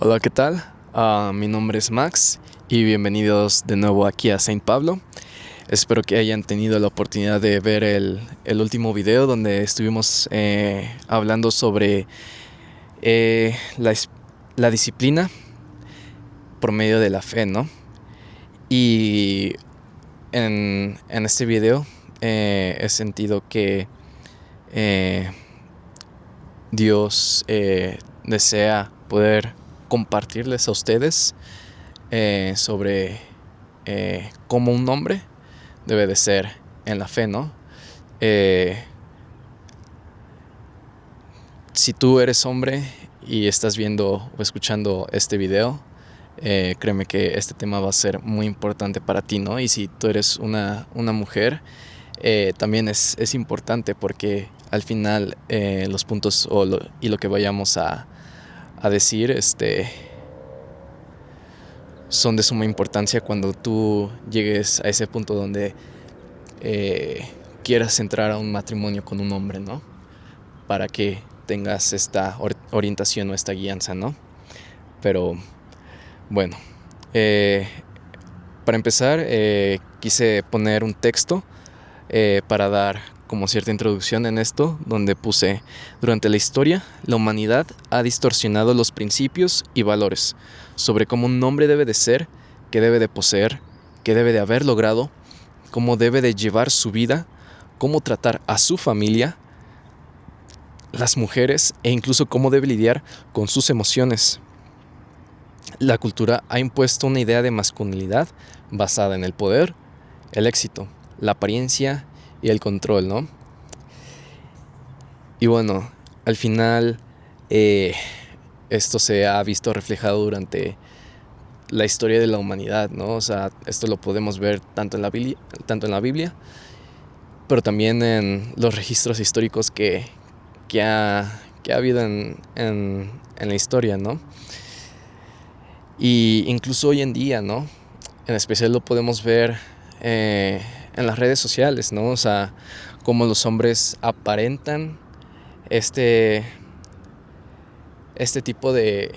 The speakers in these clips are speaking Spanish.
Hola, ¿qué tal? Mi nombre es Max y bienvenidos de nuevo aquí a Saint Pablo. Espero que hayan tenido la oportunidad de ver el último video donde estuvimos hablando sobre eh, la, es- la disciplina por medio de la fe, ¿no? Y en este video he sentido que eh, Dios desea poder compartirles a ustedes sobre cómo un hombre debe de ser en la fe, ¿no? Eh, si tú eres hombre y estás viendo o escuchando este video, créeme que este tema va a ser muy importante para ti, ¿no? Y si tú eres una mujer, también es importante porque al final los puntos y lo que vayamos a decir son de suma importancia cuando tú llegues a ese punto donde quieras entrar a un matrimonio con un hombre, ¿no? Para que tengas esta orientación o esta guianza, ¿no? Pero bueno, eh, para empezar quise poner un texto para dar como cierta introducción en esto, donde puse: durante la historia, la humanidad ha distorsionado los principios y valores sobre cómo un hombre debe de ser, qué debe de poseer, qué debe de haber logrado, cómo debe de llevar su vida, cómo tratar a su familia, las mujeres e incluso cómo debe lidiar con sus emociones. La cultura ha impuesto una idea de masculinidad basada en el poder, el éxito, la apariencia y el control, ¿no? Y bueno, al final eh, esto se ha visto reflejado durante la historia de la humanidad, ¿no? O sea, esto lo podemos ver tanto en la Biblia, pero también en los registros históricos que ha habido en la historia, ¿no? Y incluso hoy en día, ¿no? En especial lo podemos ver en las redes sociales, ¿no? O sea, cómo los hombres aparentan este, este tipo de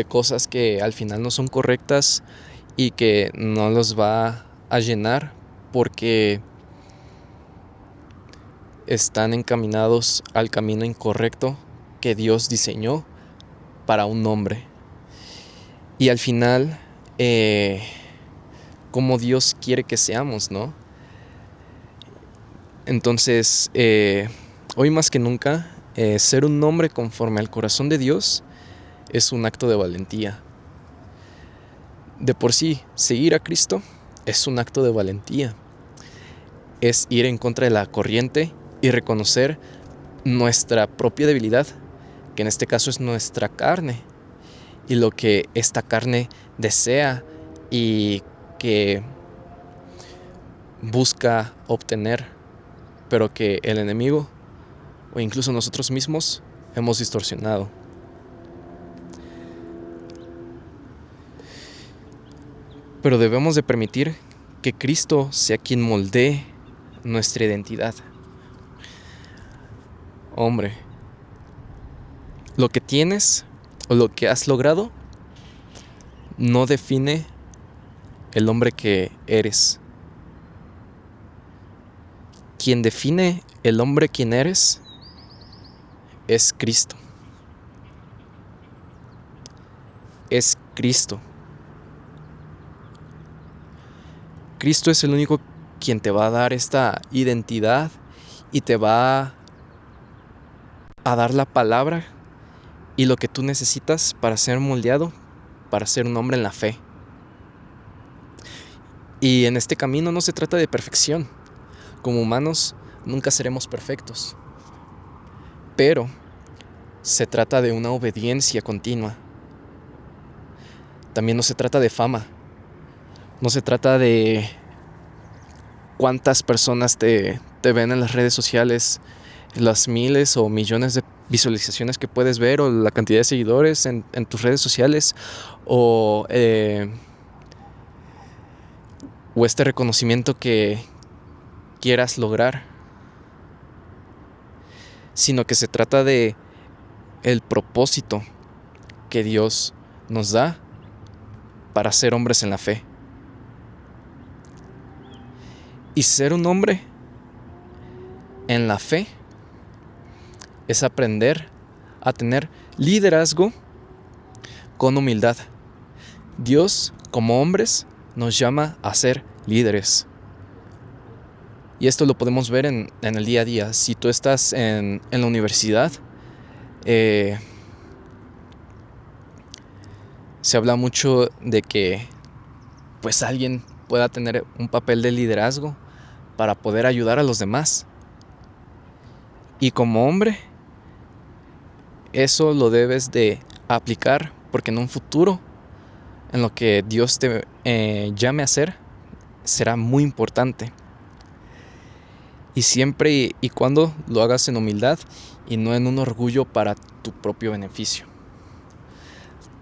cosas que al final no son correctas y que no los va a llenar porque están encaminados al camino incorrecto que Dios diseñó para un hombre. Y al final, como Dios quiere que seamos, ¿no? Entonces, hoy más que nunca, ser un hombre conforme al corazón de Dios es un acto de valentía. De por sí, seguir a Cristo es un acto de valentía. Es ir en contra de la corriente y reconocer nuestra propia debilidad, que en este caso es nuestra carne, y lo que esta carne desea y que busca obtener, pero que el enemigo o incluso nosotros mismos hemos distorsionado. Pero debemos de permitir que Cristo sea quien moldee nuestra identidad. Hombre, lo que tienes o lo que has logrado no define el hombre que eres. Quien define el hombre quien eres es Cristo. Es Cristo. Cristo es el único quien te va a dar esta identidad y te va a dar la palabra y lo que tú necesitas para ser moldeado, para ser un hombre en la fe. Y en este camino no se trata de perfección. Como humanos nunca seremos perfectos, pero se trata de una obediencia continua. También no se trata de fama, no se trata de cuántas personas te ven en las redes sociales, las miles o millones de visualizaciones que puedes ver, o la cantidad de seguidores en tus redes sociales, o, o este reconocimiento que quieras lograr, sino que se trata de el propósito que Dios nos da para ser hombres en la fe. Y ser un hombre en la fe es aprender a tener liderazgo con humildad. Dios, como hombres, nos llama a ser líderes. Y esto lo podemos ver en el día a día. Si tú estás en la universidad, se habla mucho de que pues alguien pueda tener un papel de liderazgo para poder ayudar a los demás. Y como hombre, eso lo debes de aplicar, porque en un futuro, en lo que Dios te llame a hacer, será muy importante. Y siempre y cuando lo hagas en humildad y no en un orgullo para tu propio beneficio.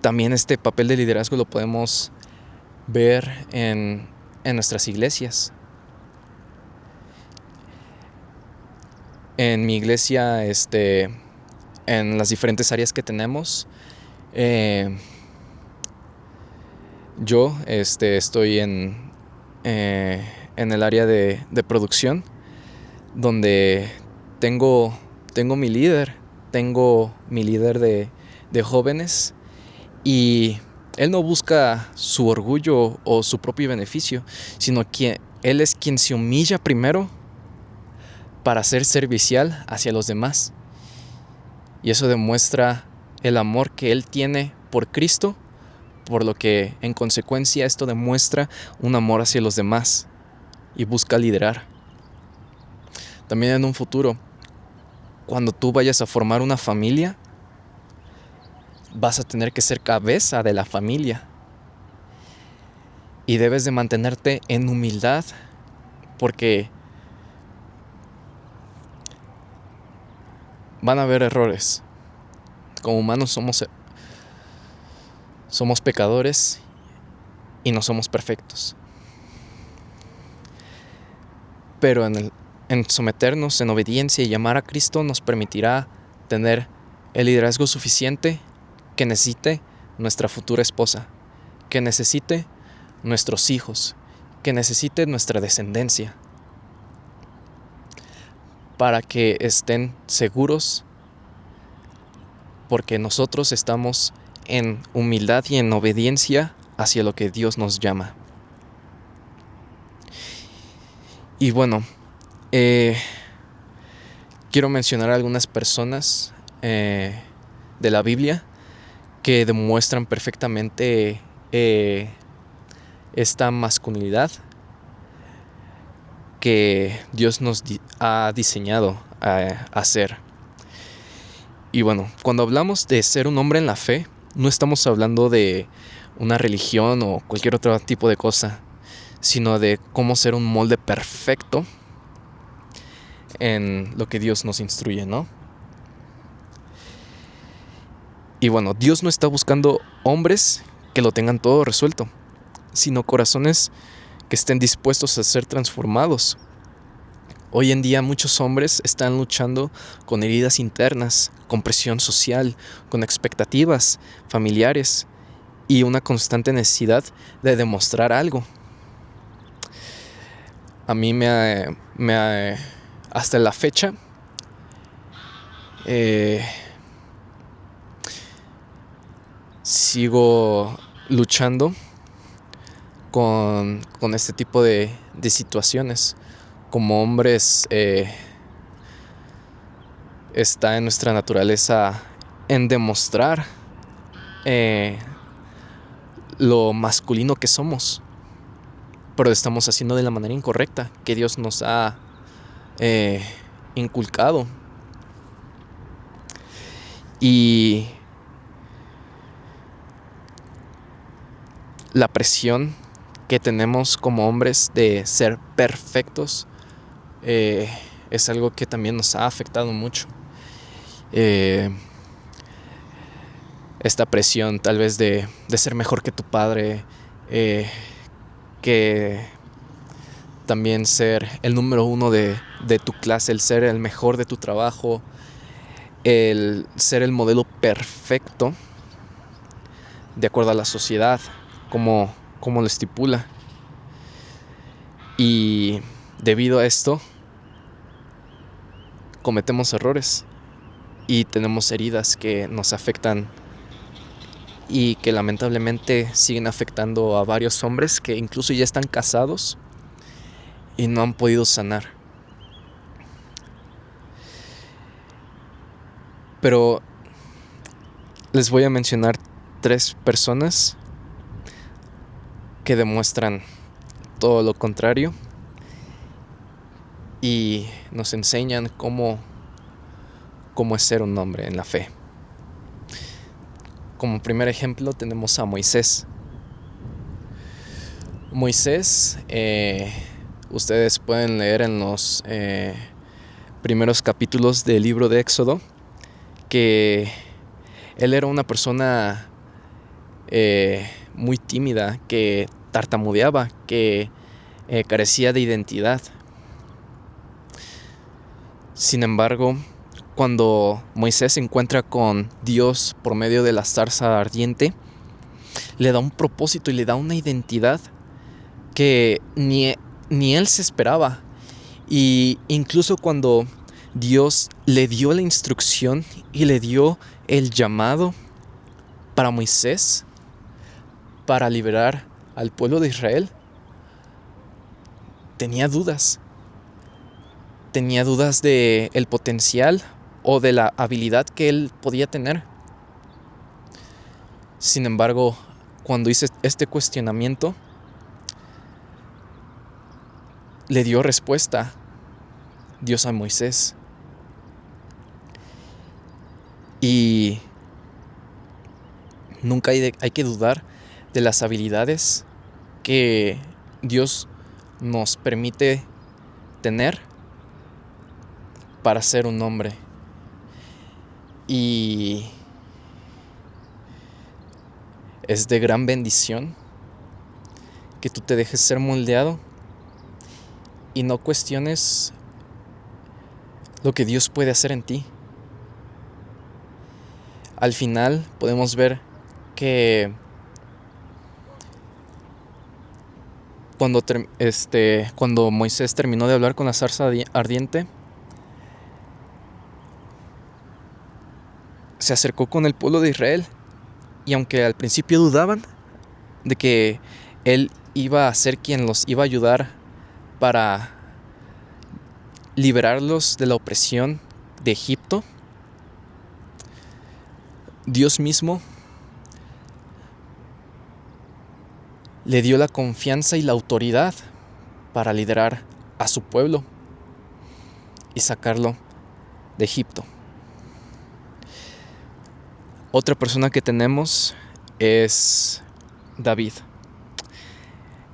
También este papel de liderazgo lo podemos ver en nuestras iglesias. En mi iglesia, en las diferentes áreas que tenemos, yo estoy en el área de producción, donde tengo mi líder de jóvenes, y él no busca su orgullo o su propio beneficio, sino que él es quien se humilla primero para ser servicial hacia los demás. Y eso demuestra el amor que él tiene por Cristo, por lo que en consecuencia esto demuestra un amor hacia los demás y busca liderar. También en un futuro, cuando tú vayas a formar una familia, vas a tener que ser cabeza de la familia. Y debes de mantenerte en humildad, porque van a haber errores. Como humanos somos pecadores y no somos perfectos. Pero en someternos en obediencia y llamar a Cristo nos permitirá tener el liderazgo suficiente que necesite nuestra futura esposa, que necesite nuestros hijos, que necesite nuestra descendencia, para que estén seguros, porque nosotros estamos en humildad y en obediencia hacia lo que Dios nos llama. Y bueno, quiero mencionar algunas personas de la Biblia que demuestran perfectamente esta masculinidad que Dios nos ha diseñado a hacer. Y bueno, cuando hablamos de ser un hombre en la fe, no estamos hablando de una religión o cualquier otro tipo de cosa, sino de cómo ser un molde perfecto en lo que Dios nos instruye, ¿no? Y bueno, Dios no está buscando hombres que lo tengan todo resuelto, sino corazones que estén dispuestos a ser transformados. Hoy en día muchos hombres están luchando con heridas internas, con presión social, con expectativas familiares y una constante necesidad de demostrar algo. A mí hasta la fecha sigo luchando con este tipo de situaciones. Como hombres, está en nuestra naturaleza en demostrar lo masculino que somos, pero lo estamos haciendo de la manera incorrecta que Dios nos ha inculcado. Y la presión que tenemos como hombres de ser perfectos es algo que también nos ha afectado mucho. Esta presión tal vez de ser mejor que tu padre, que también ser el número uno de tu clase, el ser el mejor de tu trabajo, el ser el modelo perfecto, de acuerdo a la sociedad, como lo estipula. Y debido a esto, cometemos errores y tenemos heridas que nos afectan y que lamentablemente siguen afectando a varios hombres que incluso ya están casados y no han podido sanar. Pero les voy a mencionar 3 personas que demuestran todo lo contrario y nos enseñan cómo es ser un hombre en la fe. Como primer ejemplo tenemos a Moisés. Moisés, ustedes pueden leer en los primeros capítulos del libro de Éxodo que él era una persona muy tímida, que tartamudeaba, que carecía de identidad. Sin embargo, cuando Moisés se encuentra con Dios por medio de la zarza ardiente, le da un propósito y le da una identidad que ni él se esperaba. Y incluso cuando Dios le dio la instrucción y le dio el llamado para Moisés, para liberar al pueblo de Israel, tenía dudas. Tenía dudas de el potencial o de la habilidad que él podía tener. Sin embargo, cuando hice este cuestionamiento, le dio respuesta Dios a Moisés. Y nunca hay que dudar de las habilidades que Dios nos permite tener para ser un hombre. Y es de gran bendición que tú te dejes ser moldeado y no cuestiones lo que Dios puede hacer en ti. Al final podemos ver que cuando Moisés terminó de hablar con la zarza ardiente, se acercó con el pueblo de Israel, y aunque al principio dudaban de que él iba a ser quien los iba a ayudar para liberarlos de la opresión de Egipto, Dios mismo le dio la confianza y la autoridad para liderar a su pueblo y sacarlo de Egipto. Otra persona que tenemos es David.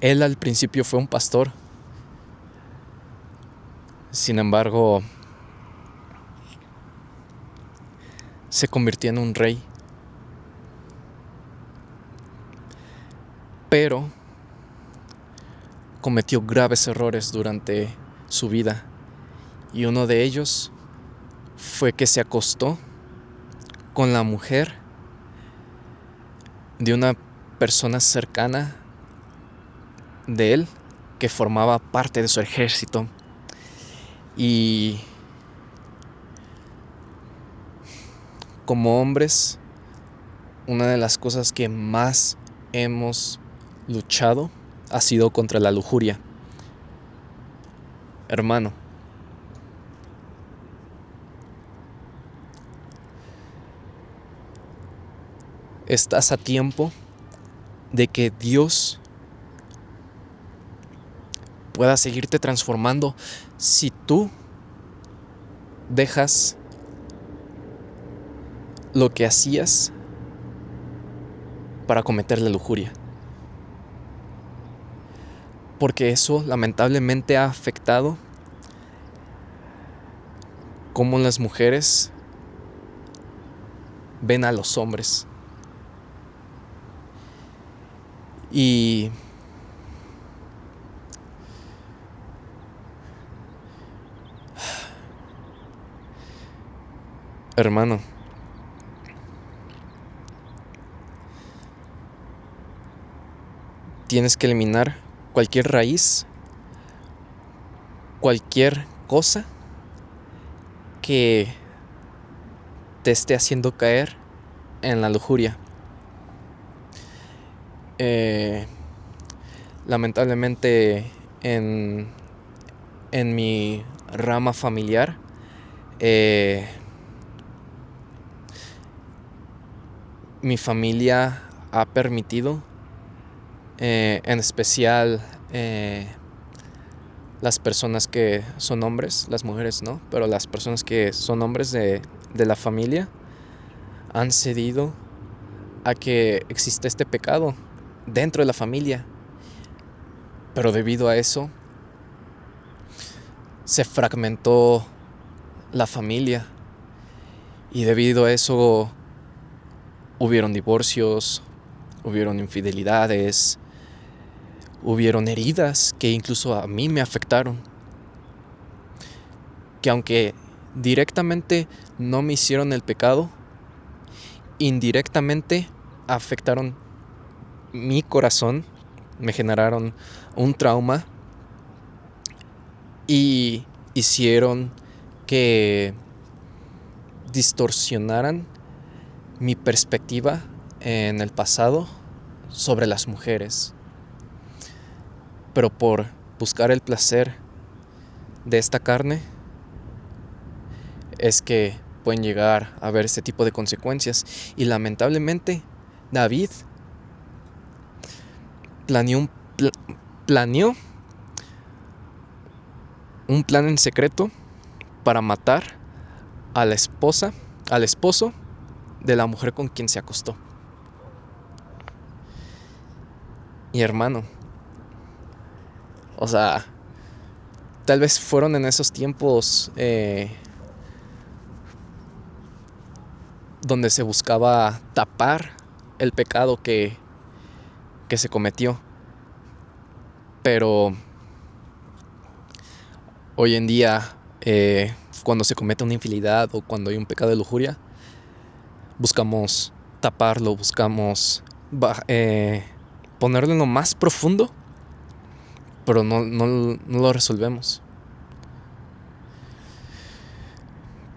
Él al principio fue un pastor. Sin embargo, se convirtió en un rey. Pero cometió graves errores durante su vida. Y uno de ellos fue que se acostó con la mujer de una persona cercana de él que formaba parte de su ejército. Y como hombres, una de las cosas que más hemos luchado ha sido contra la lujuria. Hermano, estás a tiempo de que Dios pueda seguirte transformando si tú dejas lo que hacías para cometer la lujuria. Porque eso lamentablemente ha afectado cómo las mujeres ven a los hombres. Y hermano, tienes que eliminar cualquier raíz, cualquier cosa que te esté haciendo caer en la lujuria. Lamentablemente en mi rama familiar, mi familia ha permitido, en especial las personas que son hombres, las mujeres no, pero las personas que son hombres de la familia han cedido a que existe este pecado dentro de la familia. Pero debido a eso se fragmentó la familia, y debido a eso hubieron divorcios, hubieron infidelidades, hubieron heridas que incluso a mí me afectaron, que aunque directamente no me hicieron el pecado, indirectamente afectaron mi corazón, me generaron un trauma y hicieron que distorsionaran mi perspectiva en el pasado sobre las mujeres. Pero por buscar el placer de esta carne es que pueden llegar a haber este tipo de consecuencias. Y lamentablemente David planeó un plan en secreto para matar a la esposa, al esposo de la mujer con quien se acostó. Y hermano, o sea, tal vez fueron en esos tiempos donde se buscaba tapar el pecado que se cometió. Pero hoy en día, cuando se comete una infidelidad o cuando hay un pecado de lujuria, buscamos taparlo, buscamos ponerlo en lo más profundo, pero no lo resolvemos.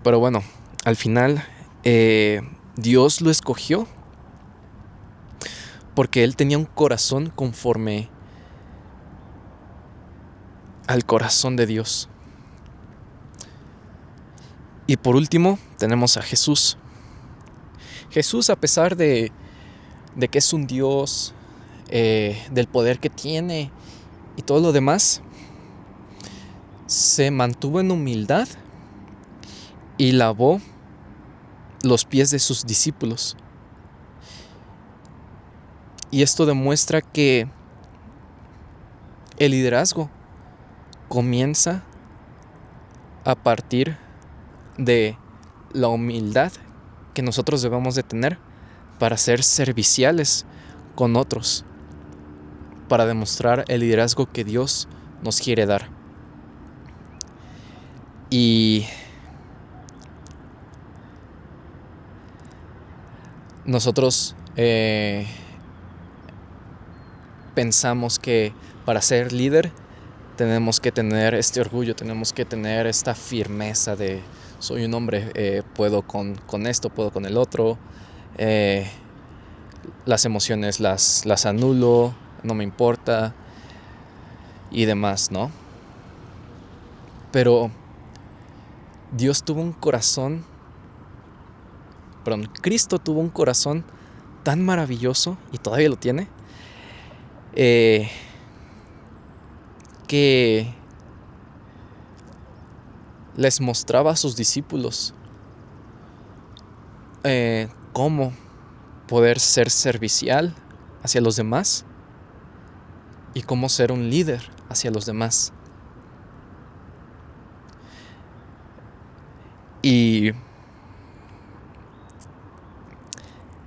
Pero bueno, al final Dios lo escogió porque él tenía un corazón conforme al corazón de Dios. Y por último tenemos a Jesús. Jesús, a pesar de que es un Dios, del poder que tiene y todo lo demás, se mantuvo en humildad y lavó los pies de sus discípulos. Y esto demuestra que el liderazgo comienza a partir de la humildad que nosotros debemos de tener para ser serviciales con otros, para demostrar el liderazgo que Dios nos quiere dar. Y nosotros pensamos que para ser líder tenemos que tener este orgullo, tenemos que tener esta firmeza de soy un hombre, puedo con esto, puedo con el otro, las emociones las anulo, no me importa y demás, ¿no? Pero Cristo tuvo un corazón tan maravilloso, y todavía lo tiene, que les mostraba a sus discípulos cómo poder ser servicial hacia los demás y cómo ser un líder hacia los demás. Y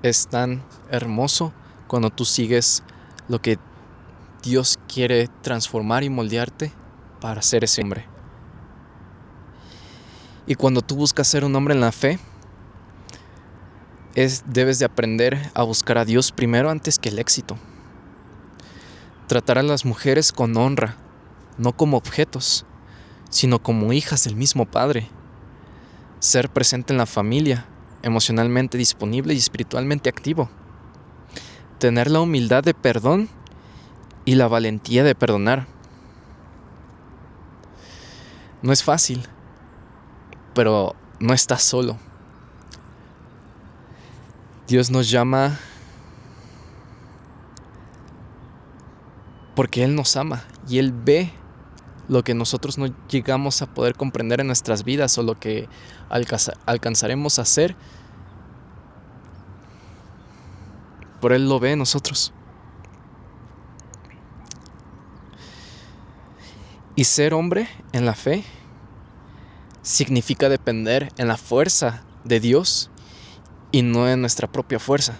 es tan hermoso cuando tú sigues lo que Dios quiere transformar y moldearte para ser ese hombre. Y cuando tú buscas ser un hombre en la fe, debes de aprender a buscar a Dios primero antes que el éxito. Tratar a las mujeres con honra, no como objetos, sino como hijas del mismo Padre. Ser presente en la familia, emocionalmente disponible y espiritualmente activo. Tener la humildad de perdón y la valentía de perdonar. No es fácil, pero no estás solo. Dios nos llama porque Él nos ama y Él ve lo que nosotros no llegamos a poder comprender en nuestras vidas o lo que alcanzaremos a hacer. Por Él lo ve en nosotros. Y ser hombre en la fe significa depender en la fuerza de Dios y no en nuestra propia fuerza.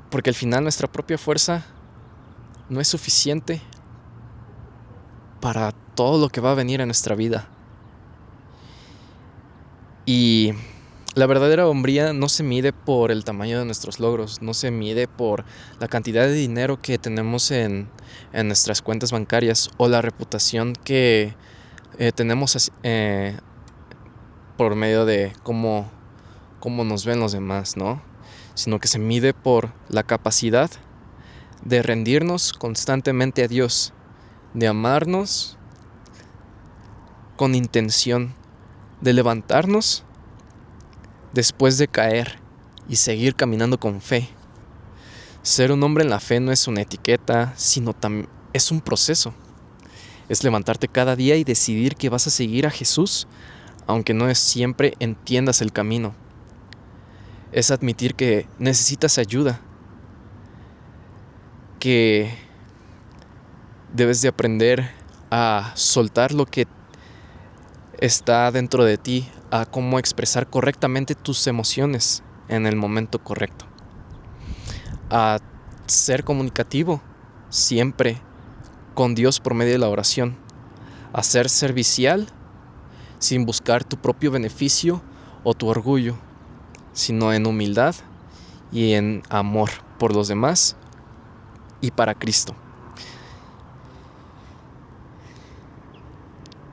Porque al final nuestra propia fuerza no es suficiente para todo lo que va a venir en nuestra vida. Y la verdadera hombría no se mide por el tamaño de nuestros logros, no se mide por la cantidad de dinero que tenemos en nuestras cuentas bancarias o la reputación que tenemos por medio de cómo nos ven los demás, ¿no? Sino que se mide por la capacidad de rendirnos constantemente a Dios, de amarnos con intención, de levantarnos después de caer y seguir caminando con fe. Ser un hombre en la fe no es una etiqueta, sino es un proceso. Es levantarte cada día y decidir que vas a seguir a Jesús, aunque no siempre entiendas el camino. Es admitir que necesitas ayuda, que debes de aprender a soltar lo que está dentro de ti, a cómo expresar correctamente tus emociones en el momento correcto, a ser comunicativo siempre con Dios por medio de la oración, a ser servicial sin buscar tu propio beneficio o tu orgullo, sino en humildad y en amor por los demás y para Cristo.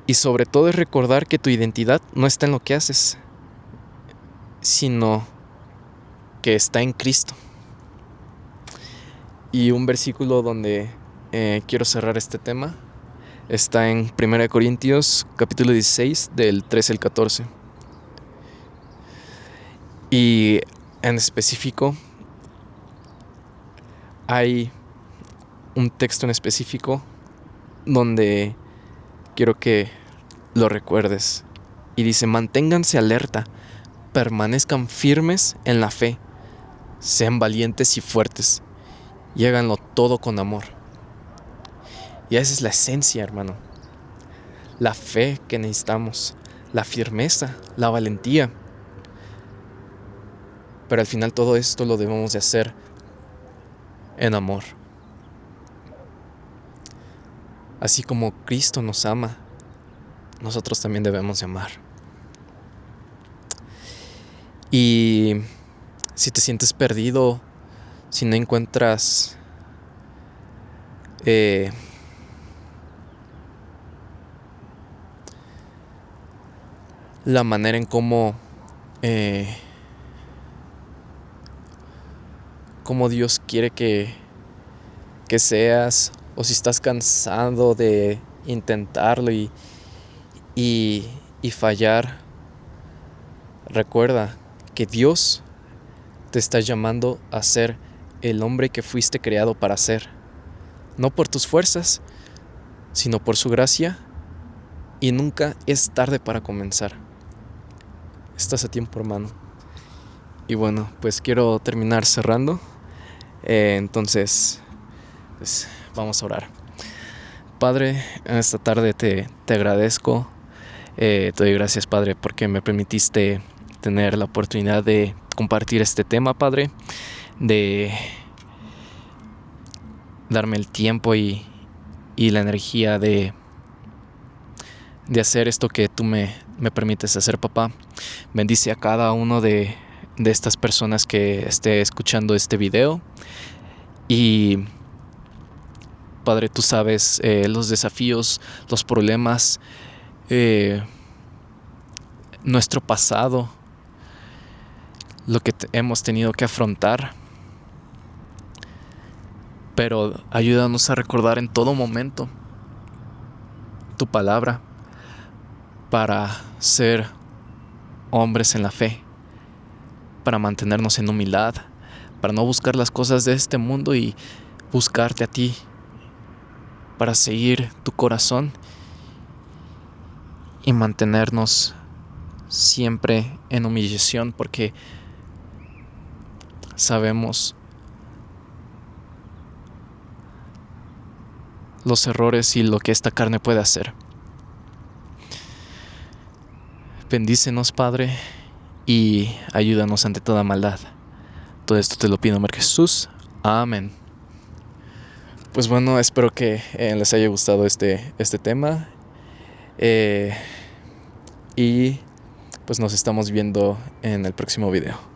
Y sobre todo es recordar que tu identidad no está en lo que haces, sino que está en Cristo. Y un versículo donde quiero cerrar este tema está en 1 Corintios capítulo 16 del 13 al 14. Y en específico hay un texto en específico donde quiero que lo recuerdes. Y dice: manténganse alerta, permanezcan firmes en la fe, sean valientes y fuertes, y háganlo todo con amor. Y esa es la esencia, hermano. La fe que necesitamos, la firmeza, la valentía. Pero al final todo esto lo debemos de hacer en amor. Así como Cristo nos ama, nosotros también debemos de amar. Y si te sientes perdido, si no encuentras la manera en cómo Dios quiere que seas, o si estás cansado de intentarlo y fallar, recuerda que Dios te está llamando a ser el hombre que fuiste creado para ser, no por tus fuerzas, sino por su gracia, y nunca es tarde para comenzar. Estás a tiempo, hermano. Y bueno, pues quiero terminar cerrando. Entonces, pues vamos a orar. Padre, en esta tarde te agradezco. Te doy gracias, Padre, porque me permitiste tener la oportunidad de compartir este tema, Padre, de darme el tiempo y la energía de hacer esto que tú me permites hacer, papá. Bendice a cada uno de estas personas que esté escuchando este video, y Padre, tú sabes los desafíos, los problemas, nuestro pasado, lo que hemos tenido que afrontar. Pero ayúdanos a recordar en todo momento tu palabra para ser hombres en la fe, para mantenernos en humildad, para no buscar las cosas de este mundo y buscarte a ti, para seguir tu corazón y mantenernos siempre en humillación, porque sabemos los errores y lo que esta carne puede hacer. Bendícenos, Padre, y ayúdanos ante toda maldad. Todo esto te lo pido en nombre de Jesús. Amén. Pues bueno, espero que les haya gustado este tema. Y pues nos estamos viendo en el próximo video.